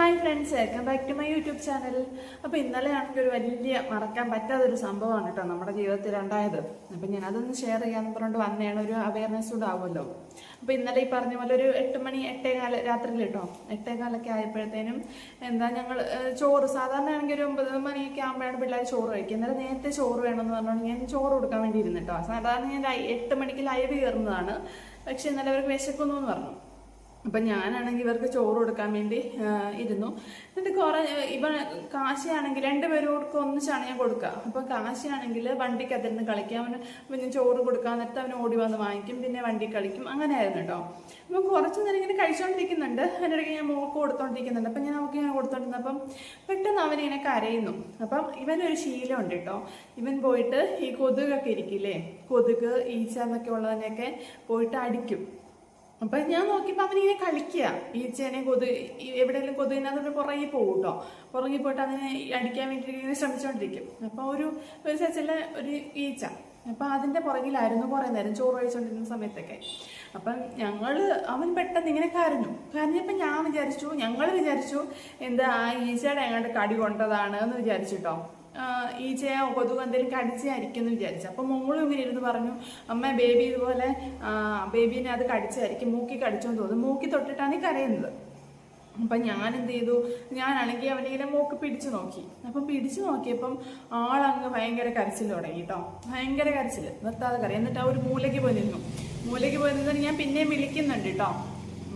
Hi friends, welcome back to my YouTube channel. അപ്പോൾ ഇന്നലെയാണെങ്കിൽ ഒരു വലിയ മറക്കാൻ പറ്റാത്തൊരു സംഭവമാണ് കേട്ടോ നമ്മുടെ ജീവിതത്തിൽ ഉണ്ടായത്. അപ്പം ഞാൻ അതൊന്ന് ഷെയർ ചെയ്യാമെന്ന് പറഞ്ഞുകൊണ്ട് വന്നതാണ്. ഒരു അവയർനെസ് കൂടെ ആവുമല്ലോ. അപ്പോൾ ഇന്നലെ ഈ പറഞ്ഞ പോലെ ഒരു 8 മണി 8:15 രാത്രിയിൽ കേട്ടോ 8:15 ആയപ്പോഴത്തേനും ഞങ്ങൾ ചോറ് സാധാരണ ആണെങ്കിൽ ഒരു 9 മണിയൊക്കെ ആകുമ്പോഴാണ് പിള്ളേർ ചോറ് കഴിക്കുക. ഇന്നലെ നേരത്തെ ചോറ് വേണമെന്ന് പറഞ്ഞുകൊണ്ട് ഞാൻ ചോറ് കൊടുക്കാൻ വേണ്ടി ഇരുന്നു കേട്ടോ. സാധാരണ ഞാൻ 8 മണിക്ക് ലൈവ് കയറുന്നതാണ്. പക്ഷെ ഇന്നലെ അവർക്ക് വിശക്കുന്നു എന്ന് പറഞ്ഞു. അപ്പം ഞാനാണെങ്കിൽ ഇവർക്ക് ചോറ് കൊടുക്കാൻ വേണ്ടി ഇരുന്നു. എന്നിട്ട് കാശിയാണെങ്കിൽ 2 പേരോർക്ക് ഒന്നിച്ചാണ് ഞാൻ കൊടുക്കുക. അപ്പം കാശിയാണെങ്കിൽ വണ്ടിക്ക് അതിരുന്ന് കളിക്കാം. അവന് ഞാൻ ചോറ് കൊടുക്കാൻ നേരത്തെ അവന് ഓടി വന്ന് വാങ്ങിക്കും, പിന്നെ വണ്ടി കളിക്കും. അങ്ങനെ ആയിരുന്നു കേട്ടോ. അപ്പം കുറച്ച് നേരം ഇങ്ങനെ കഴിച്ചുകൊണ്ടിരിക്കുന്നുണ്ട്. അതിനിടയ്ക്ക് ഞാൻ മോൾക്ക് കൊടുത്തോണ്ടിരിക്കുന്നുണ്ട്. അപ്പം ഞാൻ അവൾക്ക് ഇങ്ങനെ കൊടുത്തോണ്ടിരുന്നപ്പം പെട്ടെന്ന് അവനിങ്ങനെ കരയുന്നു. അപ്പം ഇവനൊരു ശീലമുണ്ട് കേട്ടോ. ഇവൻ പോയിട്ട് ഈ കൊതുകൊക്കെ ഇരിക്കില്ലേ, കൊതുക് ഈച്ച എന്നൊക്കെ ഉള്ളതിനെയൊക്കെ പോയിട്ട് അടിക്കും. അപ്പൊ ഞാൻ നോക്കിയപ്പോൾ അവനിങ്ങനെ കളിക്കുക. ഈച്ചേനെ എവിടെയെങ്കിലും കൊതുകിനകത്തോട്ട് പുറകെ പോകും കേട്ടോ. പുറകെ പോയിട്ട് അതിനെ അടിക്കാൻ വേണ്ടിയിട്ട് ഇങ്ങനെ ശ്രമിച്ചുകൊണ്ടിരിക്കും. അപ്പൊ ഒരു സച്ചിലെ ഒരു ഈച്ച, അപ്പൊ അതിന്റെ പുറകിലായിരുന്നു കുറെ നേരം ചോറ് കഴിച്ചുകൊണ്ടിരുന്ന സമയത്തൊക്കെ. അപ്പം അവൻ പെട്ടെന്ന് ഇങ്ങനെ കരഞ്ഞപ്പോൾ ഞങ്ങൾ വിചാരിച്ചു എന്താ ആ ഈച്ചയുടെ അങ്ങോട്ട് കടി കൊണ്ടതാണ് എന്ന് വിചാരിച്ചിട്ടോ. ഈച്ചയോ കൊതുക് എന്തെങ്കിലും കടിച്ചായിരിക്കും എന്ന് വിചാരിച്ചു. അപ്പം മോളും ഇങ്ങനെ ഇരുന്ന് പറഞ്ഞു, അമ്മ ബേബി ഇതുപോലെ ബേബീനെ അത് കടിച്ചായിരിക്കും, മൂക്കി കടിച്ചോന്ന് തോന്നുന്നു, മൂക്കി തൊട്ടിട്ടാണ് ഈ കരയുന്നത്. അപ്പം ഞാൻ എന്ത് ചെയ്തു, ഞാനാണെങ്കിൽ അവനിങ്ങനെ മൂക്ക് പിടിച്ചു നോക്കി. അപ്പം പിടിച്ചു നോക്കിയപ്പം ആളങ്ങ് ഭയങ്കര കരച്ചിൽ തുടങ്ങി കേട്ടോ. ഭയങ്കര കരച്ചിൽ, നിർത്താതെ കരയും. എന്നിട്ട് ആ ഒരു മൂലയ്ക്ക് പോയി നിന്നിട്ട് ഞാൻ പിന്നെയും വിളിക്കുന്നുണ്ട് കേട്ടോ.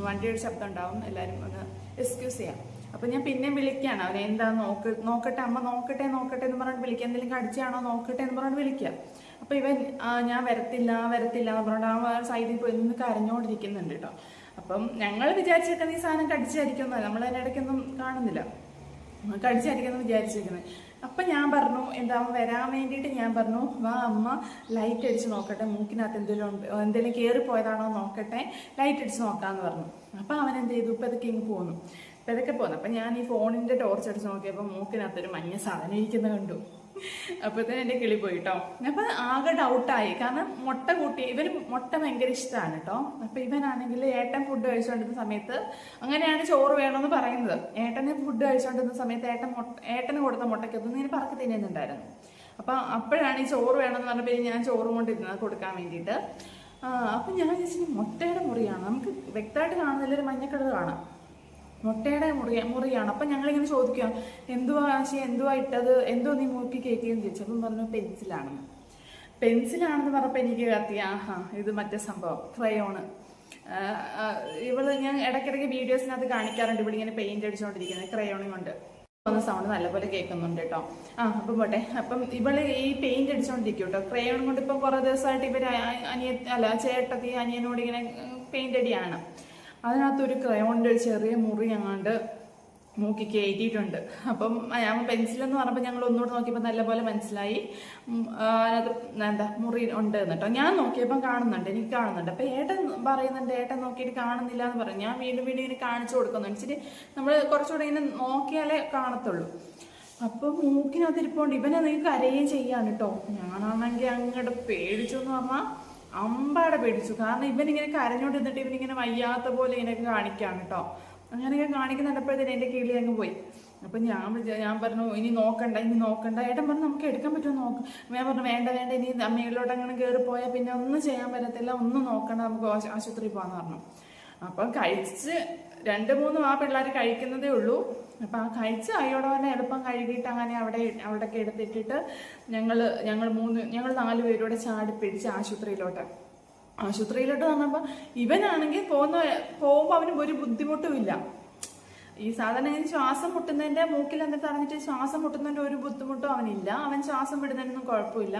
വണ്ടിയുടെ ശബ്ദം ഉണ്ടാവും, എല്ലാവരും ഒന്ന് എക്സ്ക്യൂസ് ചെയ്യാം. അപ്പം ഞാൻ പിന്നെയും വിളിക്കുകയാണ്. അവനെ എന്താ നോക്കട്ടെ അമ്മ നോക്കട്ടെ എന്ന് പറഞ്ഞിട്ട് വിളിക്കുക, എന്തെങ്കിലും കടിച്ചാണോ നോക്കട്ടെ എന്ന് പറഞ്ഞിട്ട് വിളിക്കുക. അപ്പം ഇവൻ ഞാൻ വരത്തില്ല എന്ന് പറഞ്ഞിട്ട് ആ സൈഡിൽ പോയി നിന്ന് കരഞ്ഞോണ്ടിരിക്കുന്നുണ്ട് കേട്ടോ. അപ്പം ഞങ്ങൾ വിചാരിച്ചിരിക്കുന്ന ഈ സാധനം കടിച്ചായിരിക്കുമെന്നല്ല, നമ്മളതിനിടയ്ക്കൊന്നും കാണുന്നില്ല, കടിച്ചായിരിക്കുമെന്ന് വിചാരിച്ചിരിക്കുന്നത്. അപ്പം ഞാൻ പറഞ്ഞു അവൻ വരാൻ വേണ്ടിയിട്ട് ഞാൻ പറഞ്ഞു, വാ അമ്മ ലൈറ്റ് അടിച്ച് നോക്കട്ടെ, മൂക്കിനകത്ത് എന്തെങ്കിലും കയറിപ്പോയതാണോ നോക്കട്ടെ, ലൈറ്റ് അടിച്ച് നോക്കാമെന്ന് പറഞ്ഞു. അപ്പം അവൻ എന്ത് ചെയ്തു, ഇപ്പം ഇതൊക്കെ ഇങ്ങ് പോന്നു. അപ്പം ഞാൻ ഈ ഫോണിന്റെ ടോർച്ച് അടിച്ച് നോക്കിയപ്പോൾ മൂക്കിനകത്തൊരു മഞ്ഞ സാധനം ഇരിക്കുന്നത് കണ്ടു. അപ്പോഴത്തേനും എൻ്റെ കിളി പോയി കേട്ടോ. അപ്പം ആകെ ഡൗട്ടായി. കാരണം ഇവന് മുട്ട ഭയങ്കര ഇഷ്ടമാണ് കേട്ടോ. അപ്പം ഇവനാണെങ്കിൽ ഏട്ടൻ ഫുഡ് കഴിച്ചുകൊണ്ടിരുന്ന സമയത്ത്, അങ്ങനെയാണ് ചോറ് വേണമെന്ന് പറയുന്നത്, ഏട്ടന് ഫുഡ് കഴിച്ചുകൊണ്ടിരുന്ന സമയത്ത് ഏട്ടന് കൊടുത്ത മുട്ടയ്ക്കൊന്നും ഇങ്ങനെ പറക്കി തിന്നുന്നുണ്ടായിരുന്നു. അപ്പം അപ്പോഴാണ് ഈ ചോറ് വേണമെന്ന് പറഞ്ഞപ്പോൾ ഞാൻ ചോറും കൊണ്ടിരുന്നത് കൊടുക്കാൻ വേണ്ടിയിട്ട്. അപ്പം ഞാൻ വിചാരിച്ചു മുട്ടയുടെ മുറിയാണ്, നമുക്ക് വ്യക്തമായിട്ട് കാണുന്നില്ല, ഒരു മഞ്ഞക്കളർ കാണാം, മുട്ടയുടെ മുറിയാണ്. അപ്പം ഞങ്ങളിങ്ങനെ ചോദിക്കുക, എന്തുവാ ഇട്ടത്, എന്തോ നീ മൂക്കി കേൾക്കുകയെന്ന് ചോദിച്ചു. അപ്പം പറഞ്ഞു പെൻസിലാണെന്ന് പറഞ്ഞപ്പോൾ എനിക്ക് കത്തി, ഇത് മറ്റേ സംഭവം ക്രയോണ്. ഞാൻ ഇടയ്ക്കിടയ്ക്ക് വീഡിയോസിനകത്ത് കാണിക്കാറുണ്ട് ഇങ്ങനെ പെയിന്റ് അടിച്ചുകൊണ്ടിരിക്കുന്നത് ക്രയോണും കൊണ്ട്. സൗണ്ട് നല്ലപോലെ കേൾക്കുന്നുണ്ട് കേട്ടോ. അപ്പം പോട്ടെ. അപ്പം ഈ പെയിന്റ് അടിച്ചോണ്ടിരിക്കും കേട്ടോ ക്രയോൺ കൊണ്ട്. ഇപ്പം കുറെ ദിവസമായിട്ട് ചേട്ടത്തി അനിയനോട് ഇങ്ങനെ പെയിന്റ് അടിയാണ്. അതിനകത്തൊരു ക്രയോണിൻ്റെ ഒരു ചെറിയ മുറി അങ്ങാണ്ട് മൂക്കി കയറ്റിയിട്ടുണ്ട്. അപ്പം ഞാൻ പെൻസിലെന്ന് പറഞ്ഞപ്പോൾ ഞങ്ങൾ ഒന്നുകൂടെ നോക്കിയപ്പോൾ നല്ലപോലെ മനസ്സിലായി അതിനകത്ത് മുറി ഉണ്ട് എന്നിട്ടോ. ഞാൻ നോക്കിയപ്പം എനിക്ക് കാണുന്നുണ്ട്. അപ്പം ഏട്ടൻ പറയുന്നുണ്ട്, ഏട്ടൻ നോക്കിയിട്ട് കാണുന്നില്ല എന്ന് പറയും. ഞാൻ വീണ്ടും ഇങ്ങനെ കാണിച്ചു കൊടുക്കുന്നു. ഇച്ചിരി നമ്മൾ കുറച്ചുകൂടെ ഇങ്ങനെ നോക്കിയാലേ കാണത്തുള്ളൂ. അപ്പം മൂക്കിനകത്ത് ഇരിപ്പോണ്ട് ഇവനെന്തെങ്കിലും കരയുകയും ചെയ്യാണ് കേട്ടോ. ഞാനാണെങ്കിൽ അങ്ങോട്ട് പേടിച്ചു എന്ന് പറഞ്ഞാൽ അമ്പാടെ പേടിച്ചു. കാരണം ഇവനിങ്ങനെ കരഞ്ഞോണ്ടിരുന്നിട്ട് ഇവനിങ്ങനെ വയ്യാത്ത പോലെ ഇങ്ങനെയൊക്കെ കാണിക്കാണ് കേട്ടോ. അങ്ങനെയൊക്കെ കാണിക്കുന്നുണ്ടപ്പോഴത്തേന് എൻ്റെ കിളി അങ്ങ് പോയി. അപ്പം ഞാൻ പറഞ്ഞു ഇനി നോക്കണ്ട. ഏട്ടൻ പറഞ്ഞു നമുക്ക് എടുക്കാൻ പറ്റുമോ നോക്കാം. ഞാൻ പറഞ്ഞു വേണ്ട ഇനി അമ്മയിലോട്ട് അങ്ങനെ കയറിപ്പോയാൽ പിന്നെ ഒന്നും ചെയ്യാൻ പറ്റത്തില്ല, ഒന്നും നോക്കണ്ട, നമുക്ക് ആശുപത്രിയിൽ പോകാമെന്ന് പറഞ്ഞു. അപ്പം കഴിച്ച് 2-3 പിള്ളേർ കഴിക്കുന്നതേ ഉള്ളൂ. അപ്പം ആ കഴിച്ച് അയ്യോടെ തന്നെ എളുപ്പം കഴുകിയിട്ട് അങ്ങനെ അവിടെയൊക്കെ എടുത്തിട്ടിട്ട് ഞങ്ങൾ 4 പേരോടെ ചാടി പിടിച്ച് ആശുപത്രിയിലോട്ട് വന്നപ്പോൾ ഇവനാണെങ്കിൽ പോകുമ്പോൾ അവന് ഒരു ബുദ്ധിമുട്ടും ഇല്ല. ഈ സാധാരണ ശ്വാസം മുട്ടുന്നതിന്റെ മൂക്കിൽ എന്നിട്ട് അറിഞ്ഞിട്ട് ശ്വാസം മുട്ടുന്നതിന്റെ ഒരു ബുദ്ധിമുട്ടും അവനില്ല. അവൻ ശ്വാസം വിടുന്നതിനൊന്നും കുഴപ്പമില്ല.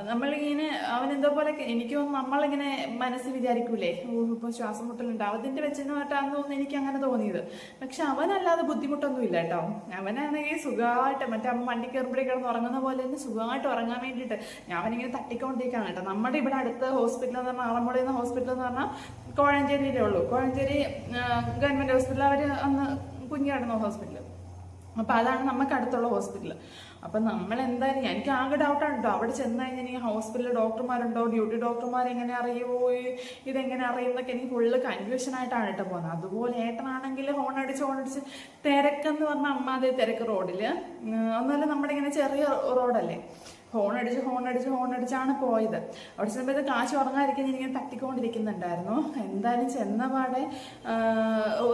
നമ്മളിങ്ങനെ അവനെന്തോ പോലെ എനിക്ക് തോന്നുന്നു നമ്മളിങ്ങനെ മനസ്സിൽ വിചാരിക്കൂലേ, ഇപ്പൊ ശ്വാസം മുട്ടലുണ്ടാവും അതിന്റെ വെച്ചെന്നായിട്ടാന്ന് തോന്നുന്നു എനിക്ക് അങ്ങനെ തോന്നിയത്. പക്ഷെ അവനല്ലാതെ ബുദ്ധിമുട്ടൊന്നും ഇല്ല കേട്ടോ. അവനാണെങ്കിൽ സുഖമായിട്ട് മറ്റേ അമ്മ വണ്ടി കയറുമ്പോഴേ കിടന്ന് ഉറങ്ങുന്ന പോലെ തന്നെ സുഖമായിട്ട് ഉറങ്ങാൻ വേണ്ടിയിട്ട് അവനിങ്ങനെ തട്ടിക്കൊണ്ടിരിക്കുകയാണ് കേട്ടോ. നമ്മുടെ ഇവിടെ അടുത്ത ഹോസ്പിറ്റൽ എന്ന് പറഞ്ഞാൽ ആറന്മുള ഹോസ്പിറ്റൽ എന്ന് പറഞ്ഞാൽ കോഴഞ്ചേരിയിലേ ഉള്ളൂ. കോഴഞ്ചേരി ഗവൺമെന്റ് ഹോസ്പിറ്റൽ, അവർ അന്ന് കുഞ്ഞാടുന്ന ഹോസ്പിറ്റൽ. അപ്പോൾ അതാണ് നമുക്ക് അടുത്തുള്ള ഹോസ്പിറ്റൽ. അപ്പം നമ്മൾ എന്തായാലും എനിക്ക് ആകെ ഡൗട്ടാണ് കേട്ടോ. അവിടെ ചെന്ന് കഴിഞ്ഞാൽ എനിക്ക് ഹോസ്പിറ്റലിൽ ഡോക്ടർമാരുണ്ടോ, ഡ്യൂട്ടി ഡോക്ടർമാർ എങ്ങനെ അറിയുമോ, ഇതെങ്ങനെ അറിയുന്നൊക്കെ എനിക്ക് ഫുള്ള് കൺഫ്യൂഷനായിട്ടാണ് കേട്ടോ പോകുന്നത്. അതുപോലെ ഏട്ടനാണെങ്കിൽ ഹോണടിച്ച് തിരക്കെന്ന് പറഞ്ഞാൽ അമ്മാതെ തിരക്ക് റോഡിൽ. ഒന്നുമല്ല നമ്മുടെ ഇങ്ങനെ ചെറിയ റോഡല്ലേ, ഹോണടിച്ചാണ് പോയത്. അവിടെ ചെന്നപ്പോൾ കാശ് ഉറങ്ങാതിരിക്കാൻ ഇങ്ങനെ തട്ടിക്കൊണ്ടിരിക്കുന്നുണ്ടായിരുന്നു. എന്തായാലും ചെന്നപാടെ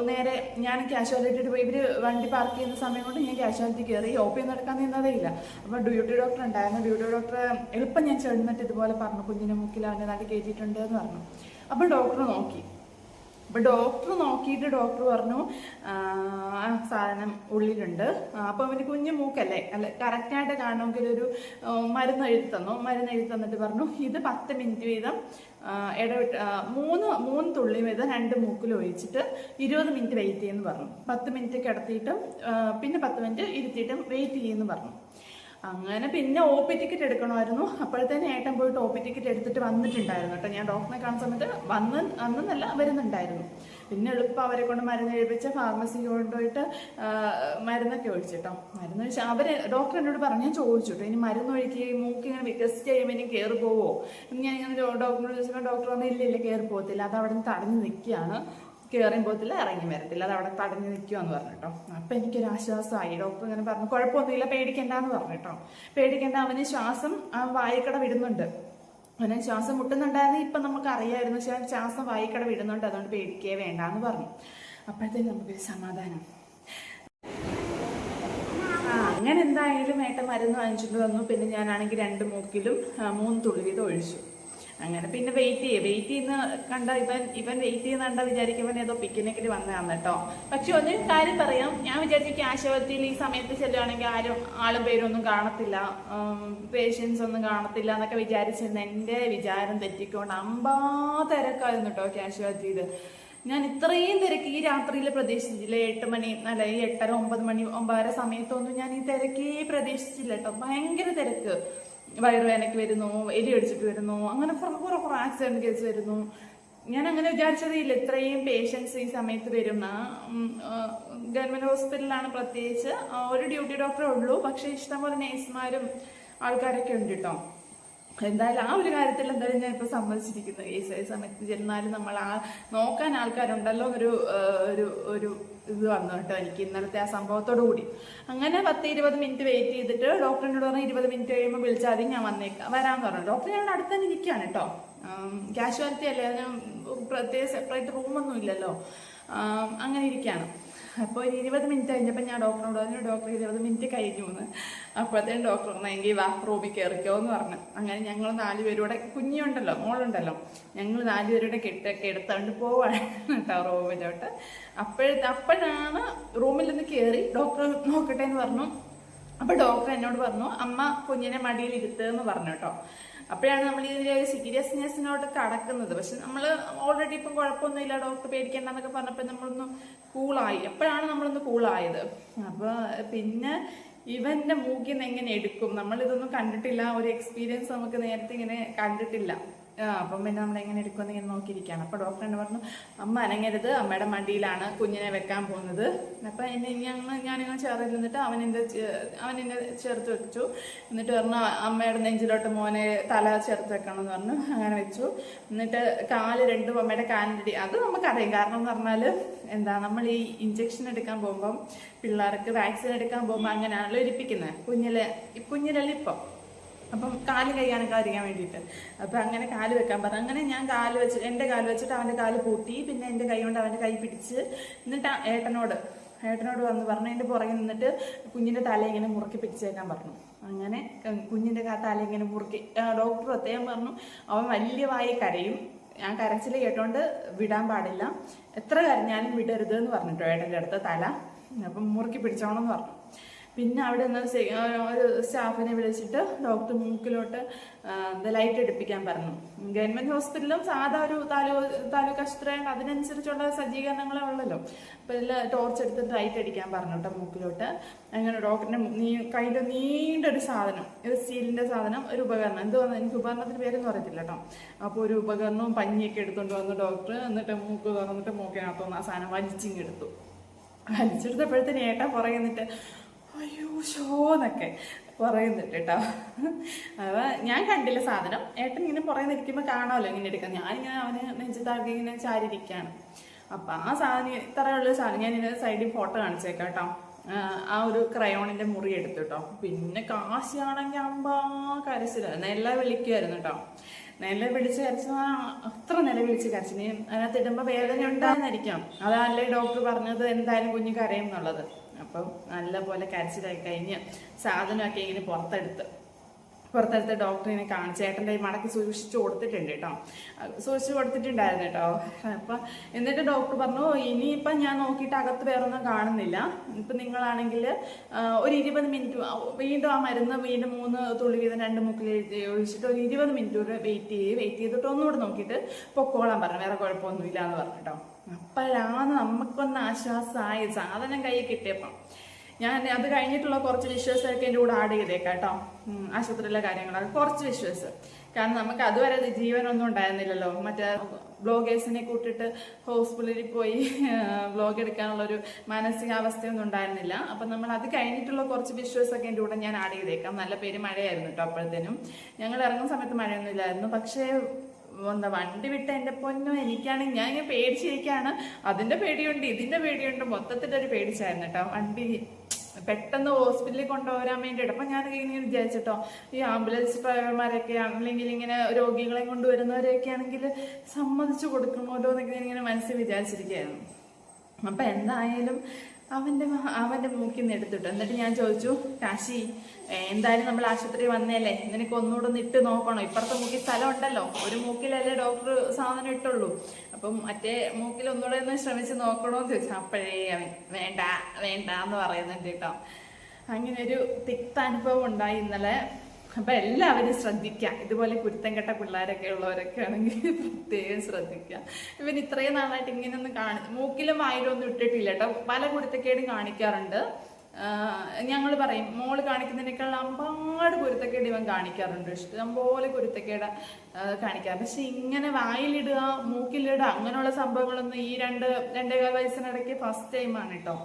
നേരെ ഞാൻ ക്യാഷ്വാലിറ്റിയിട്ട് പോയി. ഇവർ വണ്ടി പാർക്ക് ചെയ്യുന്ന സമയം കൊണ്ട് ഞാൻ ക്യാഷ്വാലിറ്റി കയറി. OP ഒന്നും എടുക്കാൻ നിന്നതേ ഇല്ല. അപ്പോൾ ഡ്യൂട്ടി ഡോക്ടർ ഉണ്ടായിരുന്നു. ഡ്യൂട്ടി ഡോക്ടർ എളുപ്പം ഞാൻ ചെന്നിട്ട് ഇതുപോലെ പറഞ്ഞു, കുഞ്ഞിനെ മുക്കിൽ അവൻ്റെ നാട്ടിൽ കയറ്റിയിട്ടുണ്ട് എന്ന് പറഞ്ഞു. അപ്പോൾ ഡോക്ടർ നോക്കി. അപ്പോൾ ഡോക്ടർ നോക്കിയിട്ട് ഡോക്ടർ പറഞ്ഞു സാധനം ഉള്ളിലുണ്ട്. അപ്പോൾ അവന് കുഞ്ഞു മൂക്കല്ലേ, അല്ല കറക്റ്റായിട്ട് കാണണമെങ്കിൽ ഒരു മരുന്ന് എഴുതി തന്നിട്ട് പറഞ്ഞു ഇത് 10 മിനിറ്റ് വീതം ഇടവിട്ട് മൂന്ന് തുള്ളി വീതം 2 മൂക്കിൽ ഒഴിച്ചിട്ട് 20 മിനിറ്റ് വെയിറ്റ് ചെയ്യുമെന്ന് പറഞ്ഞു. 10 മിനിറ്റ് കിടത്തിയിട്ടും പിന്നെ 10 മിനിറ്റ് ഇരുത്തിയിട്ടും വെയിറ്റ് ചെയ്യുമെന്ന് പറഞ്ഞു. അങ്ങനെ പിന്നെ OP ടിക്കറ്റ് എടുക്കണമായിരുന്നു. അപ്പോഴത്തേന് ഏട്ടൻ പോയിട്ട് OP ടിക്കറ്റ് എടുത്തിട്ട് വന്നിട്ടുണ്ടായിരുന്നു കേട്ടോ. ഞാൻ ഡോക്ടറിനെ കാണുന്ന സമയത്ത് വന്നെന്നല്ല വരുന്നുണ്ടായിരുന്നു. പിന്നെ എളുപ്പം അവരെ കൊണ്ട് മരുന്ന് എഴുതിച്ച് ഫാർമസി കൊണ്ടുപോയിട്ട് മരുന്നൊക്കെ ഒഴിച്ചിട്ടോ. മരുന്ന് ഒഴിച്ച് ഡോക്ടർ എന്നോട് പറഞ്ഞു, ഞാൻ ചോദിച്ചു കേട്ടോ, ഇനി മരുന്ന് ഒഴിക്കുകയും മൂക്ക് ഇങ്ങനെ വികസിച്ച് കഴിയുമ്പോൾ ഇനി കയറി പോവോ? ഞാൻ ഇങ്ങനെ ഡോക്ടറിനോട് ചോദിച്ചപ്പോൾ ഡോക്ടർ പറഞ്ഞു ഇല്ല കയറി പോകത്തില്ല, അത് അവിടെ നിന്ന് തടഞ്ഞു നിൽക്കുകയാണ്, കയറിയും പോകത്തില്ല ഇറങ്ങി വരത്തില്ല, അത് അവിടെ തടഞ്ഞു നിൽക്കുമെന്ന് പറഞ്ഞിട്ടോ. അപ്പം എനിക്കൊരു ആശ്വാസമായി. ഡോക്ടർ ഇങ്ങനെ പറഞ്ഞു കുഴപ്പമൊന്നുമില്ല, പേടിക്കണ്ടെന്ന് പറഞ്ഞിട്ടോ. പേടിക്കണ്ട, അവന് ശ്വാസം വായിക്കട വിടുന്നുണ്ട്, അവന് ശ്വാസം മുട്ടുന്നുണ്ടായിരുന്നു. ഇപ്പം നമുക്ക് അറിയാമായിരുന്നു, പക്ഷെ ശ്വാസം വായിക്കട വിടുന്നുണ്ട്, അതുകൊണ്ട് പേടിക്കേ വേണ്ടാന്ന് പറഞ്ഞു. അപ്പോഴത്തേക്കും നമുക്കൊരു സമാധാനം. അങ്ങനെ എന്തായാലും ഏട്ടൻ മരുന്ന് വാങ്ങിച്ചിട്ട് വന്നു. പിന്നെ ഞാനാണെങ്കിൽ 2 മൂക്കിലും 3 തുള്ളി വീതം ഒഴിച്ചു. അങ്ങനെ പിന്നെ വെയിറ്റ് ചെയ്യുന്ന കണ്ട ഇവൻ വെയിറ്റ് ചെയ്യുന്ന കണ്ട വിചാരിക്കുമ്പോൾ ഏതോ പിക്നിക്കിന് വന്നതാണ് കേട്ടോ. പക്ഷെ ഒരു കാര്യം പറയാം, ഞാൻ വിചാരിച്ചു ക്യാഷ്വാലിറ്റിയിൽ ഈ സമയത്ത് ചെല്ലുകയാണെങ്കിൽ ആളും പേരൊന്നും കാണത്തില്ല, പേഷ്യൻസ് ഒന്നും കാണത്തില്ല എന്നൊക്കെ വിചാരിച്ചിരുന്നു. എൻ്റെ വിചാരം തെറ്റിക്കൊണ്ട് തിരക്കായിരുന്നു കേട്ടോ ക്യാഷ്വാലിറ്റിയിൽ. ഞാൻ ഇത്രയും തിരക്ക് ഈ രാത്രിയിൽ പ്രതീക്ഷിച്ചില്ല. 8 മണി അല്ല ഈ 8:30 9 മണി 9:30 സമയത്തൊന്നും ഞാൻ ഈ തിരക്കേ പ്രതീക്ഷിച്ചില്ല കേട്ടോ. ഭയങ്കര തിരക്ക്, വയറുവേദനയ്ക്ക് വരുന്നു, എലി അടിച്ചിട്ട് വരുന്നു, അങ്ങനെ കുറെ ആക്സിഡന്റ് കേസ് വരുന്നു. ഞാൻ അങ്ങനെ വിചാരിച്ചതേ ഇല്ല ഇത്രയും പേഷ്യൻസ് ഈ സമയത്ത് വരുന്ന. ഗവൺമെന്റ് ഹോസ്പിറ്റലിലാണ് പ്രത്യേകിച്ച് ഒരു ഡ്യൂട്ടി ഡോക്ടറേ ഉള്ളൂ, പക്ഷെ ഇഷ്ടംപോലെ നേഴ്സുമാരും ആൾക്കാരൊക്കെ ഉണ്ട് കേട്ടോ. എന്തായാലും ആ ഒരു കാര്യത്തിൽ എന്തായാലും ഞാൻ ഇപ്പോൾ സമ്മതിച്ചിരിക്കുന്നു. ഈ സമയത്ത് ചെന്നാലും നമ്മൾ നോക്കാൻ ആൾക്കാരുണ്ടല്ലോ ഒരു ഇത് വന്നു കേട്ടോ എനിക്ക് ഇന്നലത്തെ ആ സംഭവത്തോടു കൂടി. അങ്ങനെ 10-20 മിനിറ്റ് വെയിറ്റ് ചെയ്തിട്ട് ഡോക്ടറിനോട് പറഞ്ഞു 20 മിനിറ്റ് കഴിയുമ്പോൾ വിളിച്ചാൽ മതി, ഞാൻ വരാമെന്ന് പറഞ്ഞു. ഡോക്ടർ ഞങ്ങളുടെ അടുത്ത് തന്നെ ഇരിക്കുകയാണ് കേട്ടോ. ക്യാഷ്വാലിറ്റി അല്ലേ, അതിന് പ്രത്യേക സെപ്പറേറ്റ് റൂമൊന്നും ഇല്ലല്ലോ, അങ്ങനെ ഇരിക്കുകയാണ്. അപ്പോൾ 20 മിനിറ്റ് കഴിഞ്ഞപ്പോൾ ഞാൻ ഡോക്ടറിനോട് പറഞ്ഞു ഡോക്ടർ 20 മിനിറ്റ് കഴിഞ്ഞു എന്ന്. അപ്പോഴത്തേനും ഡോക്ടർ പറഞ്ഞെങ്കിൽ വാ റൂമിൽ കയറിക്കോ എന്ന് പറഞ്ഞു. അങ്ങനെ ഞങ്ങൾ 4 പേരൂടെ, കുഞ്ഞുണ്ടല്ലോ മോളുണ്ടല്ലോ, ഞങ്ങൾ 4 പേരുടെ കെട്ടൊക്കെ എടുത്തുകൊണ്ട് പോവാണ് കേട്ടോ റൂമിലോട്ട്. അപ്പോഴാണ് റൂമിൽ നിന്ന് കയറി ഡോക്ടർ നോക്കട്ടെ എന്ന് പറഞ്ഞു. അപ്പോൾ ഡോക്ടർ എന്നോട് പറഞ്ഞു അമ്മ കുഞ്ഞിനെ മടിയിൽ ഇരുത്തുകയെന്ന് പറഞ്ഞു കേട്ടോ. അപ്പോഴാണ് നമ്മൾ ഇതിൻ്റെ ഒരു സീരിയസ്നെസ്സിനോട്ട് കടക്കുന്നത്. പക്ഷെ നമ്മൾ ഓൾറെഡി ഇപ്പം കുഴപ്പമൊന്നുമില്ല, ഡോക്ടർ പേടിക്കേണ്ടെന്നൊക്കെ പറഞ്ഞപ്പോൾ നമ്മളൊന്ന് കൂളായി. എപ്പോഴാണ് നമ്മളൊന്ന് കൂളായത്. അപ്പോൾ പിന്നെ ഇവന്റെ മൂക്കിൽ നിന്ന് എങ്ങനെ എടുക്കും, നമ്മളിതൊന്നും കണ്ടിട്ടില്ല, ഒരു എക്സ്പീരിയൻസ് നമുക്ക് നേരത്തെ ഇങ്ങനെ കണ്ടിട്ടില്ല. അപ്പം പിന്നെ നമ്മൾ എങ്ങനെ എടുക്കുമെന്ന് ഇങ്ങനെ നോക്കിയിരിക്കുകയാണ്. അപ്പോൾ ഡോക്ടർ എന്നെ പറഞ്ഞു അമ്മ അനങ്ങരുത്, അമ്മയുടെ മടിയിലാണ് കുഞ്ഞിനെ വെക്കാൻ പോകുന്നത്. അപ്പം ഞാനിങ്ങനെ ചേർന്ന് നിന്നിട്ട് അവനെൻ്റെ ചേർത്ത് വെച്ചു. എന്നിട്ട് പറഞ്ഞു അമ്മയുടെ നെഞ്ചിലോട്ട് മോനെ തല ചേർത്ത് വെക്കണം എന്ന് പറഞ്ഞു. അങ്ങനെ വെച്ചു. എന്നിട്ട് കാല് 2 അമ്മയുടെ കാലിൻ്റെ അത് നമുക്കറിയാം. കാരണം എന്ന് പറഞ്ഞാൽ നമ്മൾ ഈ ഇഞ്ചക്ഷൻ എടുക്കാൻ പോകുമ്പം പിള്ളേർക്ക് വാക്സിൻ എടുക്കാൻ പോകുമ്പോൾ അങ്ങനെയാണല്ലോ ഇരിപ്പിക്കുന്നത്, കുഞ്ഞിലല്ല ഇപ്പം. അപ്പം കാല് കൈകാനൊക്കെ അറിയാൻ വേണ്ടിയിട്ട്. അപ്പം അങ്ങനെ കാല് വെക്കാൻ പറഞ്ഞു. അങ്ങനെ ഞാൻ എൻ്റെ കാല് വെച്ചിട്ട് അവൻ്റെ കാല് പൂട്ടി. പിന്നെ എൻ്റെ കൈ കൊണ്ട് അവൻ്റെ കൈ പിടിച്ച് എന്നിട്ട് ഏട്ടനോട് വന്ന് പറഞ്ഞു എൻ്റെ പുറകെ നിന്നിട്ട് കുഞ്ഞിൻ്റെ തല ഇങ്ങനെ മുറുക്കി പിടിച്ചേക്കാൻ പറഞ്ഞു. അങ്ങനെ കുഞ്ഞിൻ്റെ തല ഇങ്ങനെ മുറുക്കി ഡോക്ടർ പ്രത്യേകം പറഞ്ഞു അവൻ വലിയ വായി കരയും, ഞാൻ കരച്ചിൽ കേട്ടോണ്ട് വിടാൻ പാടില്ല, എത്ര കരഞ്ഞാലും വിടരുത് എന്ന് പറഞ്ഞിട്ടോ ഏട്ടൻ്റെ അടുത്ത് തല. അപ്പം മുറുക്കി പിടിച്ചോണം എന്ന് പറഞ്ഞു. പിന്നെ അവിടെ നിന്ന് ഒരു സ്റ്റാഫിനെ വിളിച്ചിട്ട് ഡോക്ടർ മൂക്കിലോട്ട് ലൈറ്റ് എടുപ്പിക്കാൻ പറഞ്ഞു. ഗവൺമെന്റ് ഹോസ്പിറ്റലിലും സാധാ ഒരു താലൂക്ക് ആശുപത്രിയായിട്ട് അതിനനുസരിച്ചുള്ള സജ്ജീകരണങ്ങളെ ഉള്ളല്ലോ. അപ്പോൾ എല്ലാം ടോർച്ച് എടുത്തിട്ട് ലൈറ്റ് അടിക്കാൻ പറഞ്ഞു കേട്ടോ മൂക്കിലോട്ട്. അങ്ങനെ ഡോക്ടറിന്റെ കയ്യിൽ നീണ്ടൊരു സാധനം, ഒരു സ്റ്റീലിന്റെ സാധനം, ഒരു ഉപകരണം, എന്തുവാന്ന് എനിക്ക് ഉപകരണത്തിന്റെ പേരൊന്നും അറിയത്തില്ല കേട്ടോ. അപ്പോൾ ഒരു ഉപകരണവും പഞ്ഞിയൊക്കെ എടുത്തുകൊണ്ട് വന്നു ഡോക്ടർ. എന്നിട്ട് മൂക്ക് തുറന്നിട്ട് മൂക്കിനകത്തുനിന്ന് ആ സാധനം വലിച്ചിങ്ങെടുത്തു. വലിച്ചെടുത്തപ്പോഴത്തേന് ഏട്ടാ പുറകെ നിന്നിട്ട് അയ്യോ ഷോന്നൊക്കെ പറയുന്നുണ്ട് കേട്ടോ. അപ്പൊ ഞാൻ കണ്ടില്ല സാധനം. ഏട്ടൻ ഇങ്ങനെ പുറകെ നിൽക്കുമ്പോൾ കാണാമല്ലോ ഇങ്ങനെ എടുക്കാം. ഞാനിങ്ങനെ അവന് നെഞ്ചത്താക്കി ഇങ്ങനെ ചാരിയിരിക്കുകയാണ്. അപ്പൊ ആ സാധനം ഇത്രയുള്ള സാധനം ഞാൻ ഇതിന്റെ സൈഡിൽ ഫോട്ടോ കാണിച്ചേക്കാം കേട്ടോ. ആ ഒരു ക്രയോണിന്റെ മുറി എടുത്തു കേട്ടോ. പിന്നെ കാശിയാണെങ്കിൽ അമ്പാ കരച്ചില്ല, നെല്ല വിളിക്കുമായിരുന്നു കേട്ടോ. നെല്ല വിളിച്ച് കരച്ച അത്ര നില വിളിച്ച് കരച്ചിന്. അതിനകത്ത് ഇടുമ്പോ വേദന ഉണ്ടാകുന്നായിരിക്കാം. അതല്ലേ ഡോക്ടർ പറഞ്ഞത് എന്തായാലും കുഞ്ഞ് കരയും എന്നുള്ളത്. അപ്പം നല്ല പോലെ കരച്ചിലായി കഴിഞ്ഞ് സാധനമൊക്കെ ഇങ്ങനെ പുറത്തെടുത്ത് ഡോക്ടറിനെ കാണിച്ച് ഏട്ടൻ്റെ മടക്കി സൂക്ഷിച്ചു കൊടുത്തിട്ടുണ്ട് കേട്ടോ. സൂക്ഷിച്ചു കൊടുത്തിട്ടുണ്ടായിരുന്നു കേട്ടോ. അപ്പം എന്നിട്ട് ഡോക്ടർ പറഞ്ഞു ഇനിയിപ്പം ഞാൻ നോക്കിയിട്ട് അകത്ത് വേറൊന്നും കാണുന്നില്ല. ഇപ്പം നിങ്ങളാണെങ്കിൽ ഒരു 20 മിനിറ്റ് വീണ്ടും ആ മരുന്ന് വീണ്ടും 3 തുള്ളി വീതം 2 മൂക്കിൽ ഒഴിച്ചിട്ട് ഒരു 20 മിനിറ്റ് കൂടെ വെയിറ്റ് ചെയ്തിട്ട് ഒന്നുകൂടെ നോക്കിയിട്ട് പൊക്കോളാൻ പറഞ്ഞു. വേറെ കുഴപ്പമൊന്നുമില്ല എന്ന് പറഞ്ഞു കേട്ടോ. അപ്പോഴാണ് നമുക്കൊന്ന് ആശ്വാസമായി സാധനം കയ്യിൽ കിട്ടിയപ്പം. ഞാൻ അത് കഴിഞ്ഞിട്ടുള്ള കുറച്ച് വിശ്വാസമൊക്കെ എൻ്റെ കൂടെ ആഡ് ചെയ്തേക്കാം കേട്ടോ. ആശുപത്രിയിലെ കാര്യങ്ങളൊക്കെ കുറച്ച് വിശ്വാസം. കാരണം നമുക്ക് അതുവരെ ജീവനൊന്നും ഉണ്ടായിരുന്നില്ലല്ലോ. മറ്റേ ബ്ലോഗേഴ്സിനെ കൂട്ടിയിട്ട് ഹോസ്പിറ്റലിൽ പോയി വ്ലോഗ് എടുക്കാനുള്ളൊരു മാനസികാവസ്ഥയൊന്നും ഉണ്ടായിരുന്നില്ല. അപ്പം നമ്മൾ അത് കഴിഞ്ഞിട്ടുള്ള കുറച്ച് വിശ്വാസമൊക്കെ എൻ്റെ കൂടെ ഞാൻ ആഡ് ചെയ്തേക്കാം. നല്ല പേര് മഴയായിരുന്നു കേട്ടോ. അപ്പോഴത്തേനും ഞങ്ങൾ ഇറങ്ങുന്ന സമയത്ത് മഴയൊന്നും ഇല്ലായിരുന്നു. പക്ഷേ വണ്ടി വിട്ട എൻ്റെ പൊന്നോ, എനിക്കാണെങ്കിൽ ഞാൻ ഇങ്ങനെ പേടിച്ചിരിക്കുകയാണ്. അതിൻ്റെ പേടിയുണ്ട്, ഇതിൻ്റെ പേടിയുണ്ട്, മൊത്തത്തിലൊരു പേടിച്ചായിരുന്നു കേട്ടോ. വണ്ടി പെട്ടെന്ന് ഹോസ്പിറ്റലിൽ കൊണ്ടുപോരാൻ വേണ്ടിയിട്ട്. അപ്പം ഞാൻ ഇങ്ങനെ വിചാരിച്ചിട്ടോ, ഈ ആംബുലൻസ് ഡ്രൈവർമാരൊക്കെ ആണെങ്കിൽ ഇങ്ങനെ രോഗികളെ കൊണ്ടുവരുന്നവരെയൊക്കെ ആണെങ്കിൽ സമ്മതിച്ചു കൊടുക്കണമല്ലോ എന്നൊക്കെ ഇങ്ങനെ മനസ്സിൽ വിചാരിച്ചിരിക്കുകയായിരുന്നു. അപ്പം എന്തായാലും അവൻ്റെ മൂക്കിൽ നിന്ന് എടുത്തിട്ടു. എന്നിട്ട് ഞാൻ ചോദിച്ചു, കാശി എന്തായാലും നമ്മൾ ആശുപത്രി വന്നേല്ലേ, നിനക്ക് ഒന്നുകൂടെ ഒന്ന് ഇട്ട് നോക്കണോ? ഇപ്പുറത്തെ മൂക്കിൽ സ്ഥലം ഉണ്ടല്ലോ, ഒരു മൂക്കിലല്ലേ ഡോക്ടർ സാധനം ഇട്ടുള്ളൂ. അപ്പം മറ്റേ മൂക്കിൽ ഒന്നുകൂടെ ഒന്ന് ശ്രമിച്ച് നോക്കണോന്ന് ചോദിച്ചു. അപ്പോഴേ അവൻ വേണ്ട എന്ന് പറയുന്നുണ്ട് കേട്ടോ. അങ്ങനെ ഒരു തിക്ത അനുഭവം ഉണ്ടായി ഇന്നലെ. അപ്പൊ എല്ലാവരും ശ്രദ്ധിക്കുക. ഇതുപോലെ കുരുത്തം കെട്ട പിള്ളേരൊക്കെ ഉള്ളവരൊക്കെ ആണെങ്കിൽ പ്രത്യേകം ശ്രദ്ധിക്കുക. ഇവൻ ഇത്രയും നാളായിട്ട് ഇങ്ങനെയൊന്നും മൂക്കിലും വായിലും ഒന്നും ഇട്ടിട്ടില്ല കേട്ടോ. പല കുരുത്തക്കേടും കാണിക്കാറുണ്ട്. ഞങ്ങൾ പറയും മോള് കാണിക്കുന്നതിനേക്കാൾ അമ്പാട് കുരുത്തക്കേട് ഇവൻ കാണിക്കാറുണ്ട്. ഇഷ്ടംപോലെ കുരുത്തക്കേട് കാണിക്കാറുണ്ട്. പക്ഷെ ഇങ്ങനെ വായിലിടുക, മൂക്കിലിടുക അങ്ങനെയുള്ള സംഭവങ്ങളൊന്നും ഈ 2-2.25 വയസ്സിനിടയ്ക്ക് ഫസ്റ്റ് ടൈമാണ് കേട്ടോ.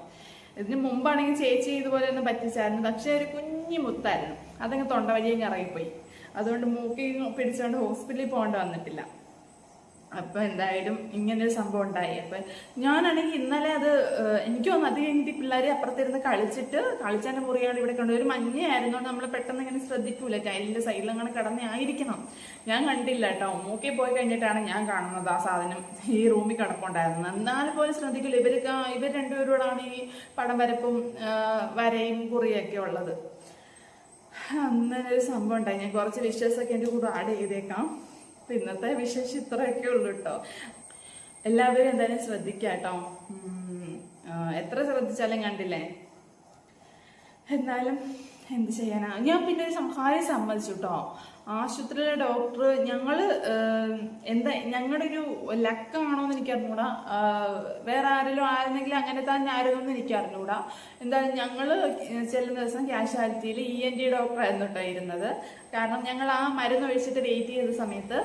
ഇതിന് മുമ്പാണെങ്കിൽ ചേച്ചി ഇതുപോലെ ഒന്ന് പറ്റിച്ചായിരുന്നു. പക്ഷെ ഒരു കുഞ്ഞു മുത്തായിരുന്നു, അതങ്ങ് തൊണ്ട വഴിയും ഇറങ്ങിപ്പോയി. അതുകൊണ്ട് മൂക്കി പിടിച്ചുകൊണ്ട് ഹോസ്പിറ്റലിൽ പോകേണ്ടി വന്നിട്ടില്ല. അപ്പൊ എന്തായാലും ഇങ്ങനൊരു സംഭവം ഉണ്ടായി. അപ്പൊ ഞാനാണെങ്കിൽ ഇന്നലെ എനിക്ക് തോന്നുന്നു അത് കഴിഞ്ഞിട്ട് പിള്ളേരെ അപ്പുറത്തിരുന്ന് കളിച്ചതിന്റെ മുറിയാണ് ഇവിടെ കണ്ടു. ഒരു മഞ്ഞയായിരുന്നോണ്ട് നമ്മൾ പെട്ടെന്ന് ഇങ്ങനെ ശ്രദ്ധിക്കൂല, ടൈലിന്റെ സൈഡിൽ അങ്ങനെ കിടന്നായിരിക്കണം. ഞാൻ കണ്ടില്ല കേട്ടോ. മൂക്കിൽ പോയി കഴിഞ്ഞിട്ടാണ് ഞാൻ കാണുന്നത് ആ സാധനം ഈ റൂമിൽ കിടപ്പുണ്ടായിരുന്നത്. എന്നാലും പോലും ശ്രദ്ധിക്കില്ല. ഇവർ രണ്ടുപേരോടാണ് ഈ പടം വരപ്പും വരയും കുറിയൊക്കെ ഉള്ളത്. അങ്ങനെ ഒരു സംഭവം ഉണ്ടായി. ഞാൻ കുറച്ച് വിശ്വാസമൊക്കെ എൻ്റെ കൂടെ ആഡ് ചെയ്തേക്കാം. ഇന്നത്തെ വിശേഷം ഇത്രയൊക്കെ ഉള്ളു കേട്ടോ. എല്ലാവരും എന്തായാലും ശ്രദ്ധിക്കുക കേട്ടോ. എത്ര ശ്രദ്ധിച്ചാലും കണ്ടില്ലേ. എന്നാലും എന്ത് ചെയ്യാനാ. ഞാൻ പിന്നെ ഒരു കാര്യം സമ്മതിച്ചു കേട്ടോ. ആശുപത്രിയിലെ ഡോക്ടർ ഞങ്ങളുടെ ഒരു ലക്കാണോന്ന് എനിക്ക് അറിഞ്ഞൂടാ. വേറെ ആരെങ്കിലും ആയിരുന്നെങ്കിൽ അങ്ങനെ തന്നെ ആയിരുന്നെന്ന് എനിക്ക് അറിഞ്ഞൂടാ. എന്തായാലും ഞങ്ങള് ചെല്ലുന്ന ദിവസം കാഷ്വാലിറ്റിയിൽ ENT ഡോക്ടറായിരുന്നു കേട്ടോ ഇരുന്നത്. കാരണം ഞങ്ങൾ ആ മരുന്ന് ഒഴിച്ചിട്ട് വെയിറ്റ് ചെയ്ത സമയത്ത്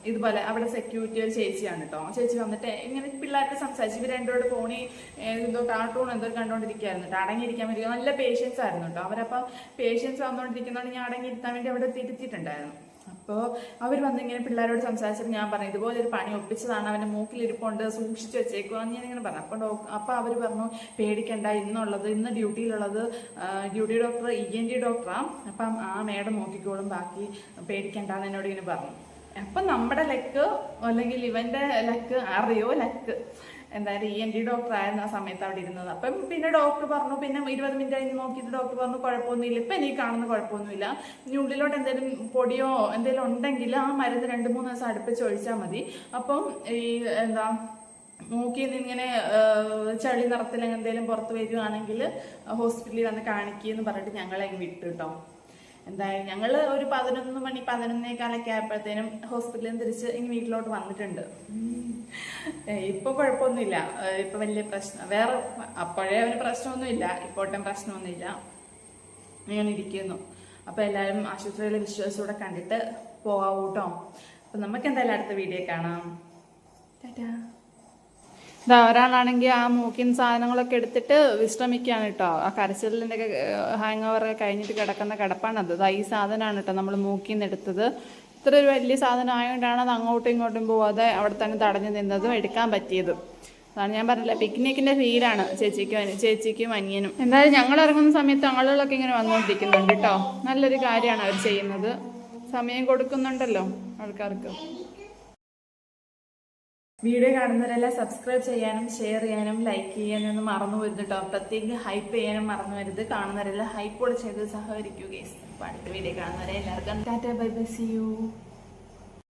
ഇതുപോലെ അവിടെ സെക്യൂരിറ്റി ഒരു ചേച്ചിയാണ് കേട്ടോ. ചേച്ചി വന്നിട്ട് ഇങ്ങനെ പിള്ളേർക്ക് സംസാരിച്ചു. ഇവർ രണ്ടോട് ഫോണിൽ എന്തോ കാർട്ടൂൺ എന്തോ കണ്ടോണ്ടിരിക്കുകയായിരുന്നു കേട്ടോ. അടങ്ങിയിരിക്കാൻ വേണ്ടി നല്ല പേഷ്യൻസ് ആയിരുന്നു കേട്ടോ. അവരപ്പോൾ പേഷ്യൻസ് വന്നുകൊണ്ടിരിക്കുന്നതുകൊണ്ട് ഞാൻ അടങ്ങിയിരുത്താൻ വേണ്ടി അവിടെ തിരുത്തിയിട്ടുണ്ടായിരുന്നു. അപ്പോൾ അവർ വന്നിങ്ങനെ പിള്ളേരോട് സംസാരിച്ചിട്ട് ഞാൻ പറഞ്ഞു ഇതുപോലെ ഒരു പണി ഒപ്പിച്ചതാണ്, അവൻ്റെ മൂക്കിലിരിപ്പുണ്ട്, സൂക്ഷിച്ച് വെച്ചേക്കുക എന്ന് ഞാനിങ്ങനെ പറഞ്ഞു. അപ്പോൾ അവർ പറഞ്ഞു പേടിക്കണ്ട, ഇന്ന് ഡ്യൂട്ടിയിലുള്ളത് ഡ്യൂട്ടി ഡോക്ടർ ENT ഡോക്ടറാണ്. അപ്പം ആ മേഡം നോക്കിക്കോളും, ബാക്കി പേടിക്കണ്ടെന്ന് എന്നോട് ഇങ്ങനെ പറഞ്ഞു. അപ്പം നമ്മുടെ ലക്ക് അല്ലെങ്കിൽ ഇവൻ്റെ ലക്ക് ലക്ക് എന്തായാലും ENT ഡോക്ടർ ആയിരുന്നു ആ സമയത്ത് അവിടെ ഇരുന്നത്. അപ്പം പിന്നെ ഡോക്ടർ പറഞ്ഞു, പിന്നെ 20 മിനിറ്റ് കഴിഞ്ഞ് നോക്കിയിട്ട് ഡോക്ടർ പറഞ്ഞു കുഴപ്പമൊന്നുമില്ല, ഇപ്പം എനിക്ക് കാണുന്ന കുഴപ്പമൊന്നുമില്ല. ഇനി ഉള്ളിലോട്ട് എന്തെങ്കിലും പൊടിയോ എന്തെങ്കിലും ഉണ്ടെങ്കിൽ ആ മരുന്ന് 2-3 ദിവസം അടുപ്പിച്ച് ഒഴിച്ചാൽ മതി. അപ്പം ഈ മൂക്കിൽ നിന്ന് ഇങ്ങനെ ചളി നിറത്തിൽ എന്തെങ്കിലും പുറത്ത് വരികയാണെങ്കിൽ ഹോസ്പിറ്റലിൽ വന്ന് കാണിക്കുകയെന്ന് പറഞ്ഞിട്ട് ഞങ്ങളെ വിട്ടു കേട്ടോ. എന്തായാലും ഞങ്ങൾ ഒരു 11 മണി 11:15 ആയപ്പോഴത്തേനും ഹോസ്പിറ്റലിൽ നിന്ന് തിരിച്ച് ഇനി വീട്ടിലോട്ട് വന്നിട്ടുണ്ട്. ഇപ്പൊ കുഴപ്പമൊന്നുമില്ല. ഇപ്പൊ വലിയ പ്രശ്നം അപ്പോഴേ അവന് പ്രശ്നമൊന്നുമില്ല, ഇപ്പോട്ടും പ്രശ്നമൊന്നുമില്ല. അങ്ങനെ ഇരിക്കുന്നു. അപ്പൊ എല്ലാവരും ആശുപത്രിയിലെ വിശ്വാസത്തോടെ കണ്ടിട്ട് പോകാവൂ കേട്ടോ. അപ്പൊ നമുക്ക് എന്തായാലും അടുത്ത വീഡിയോ കാണാം. ടാറ്റാ. ഇതാ ഒരാളാണെങ്കിൽ ആ മൂക്കിൻ സാധനങ്ങളൊക്കെ എടുത്തിട്ട് വിശ്രമിക്കുകയാണ് കേട്ടോ. ആ കരച്ചിലിൻ്റെ ഒക്കെ ഹാങ് ഓവറൊക്കെ കഴിഞ്ഞിട്ട് കിടക്കുന്ന കിടപ്പാണത്. ഇതാ ഈ സാധനമാണ് കേട്ടോ നമ്മൾ മൂക്കിൽ നിന്ന് എടുത്തത്. ഇത്ര ഒരു വലിയ സാധനം ആയതുകൊണ്ടാണ് അത് അങ്ങോട്ടും ഇങ്ങോട്ടും പോവാതെ അവിടെ തന്നെ തടഞ്ഞു നിന്നതും എടുക്കാൻ പറ്റിയതും. അതാണ് ഞാൻ പറഞ്ഞില്ല, പിക്നിക്കിൻ്റെ ഫീലാണ് ചേച്ചിക്കും അനിയനും. എന്തായാലും ഞങ്ങൾ ഇറങ്ങുന്ന സമയത്ത് ആളുകളൊക്കെ ഇങ്ങനെ വന്നുകൊണ്ടിരിക്കുന്നുണ്ട് കേട്ടോ. നല്ലൊരു കാര്യമാണ് അവർ ചെയ്യുന്നത്. സമയം കൊടുക്കുന്നുണ്ടല്ലോ ആൾക്കാർക്ക്. വീഡിയോ കാണുന്നവരെല്ലാം സബ്സ്ക്രൈബ് ചെയ്യാനും ഷെയർ ചെയ്യാനും ലൈക്ക് ചെയ്യാനും മറന്നു വരുത് കേട്ടോ. പ്രത്യേകം ഹൈപ്പ് ചെയ്യാനും മറന്നു വരുത്. കാണുന്നവരെല്ലാം ഹൈപ്പോട് ചെയ്ത് സഹകരിക്കുക. അടുത്ത വീഡിയോ കാണുന്നവരെ എല്ലാവർക്കും tata bye bye, see U.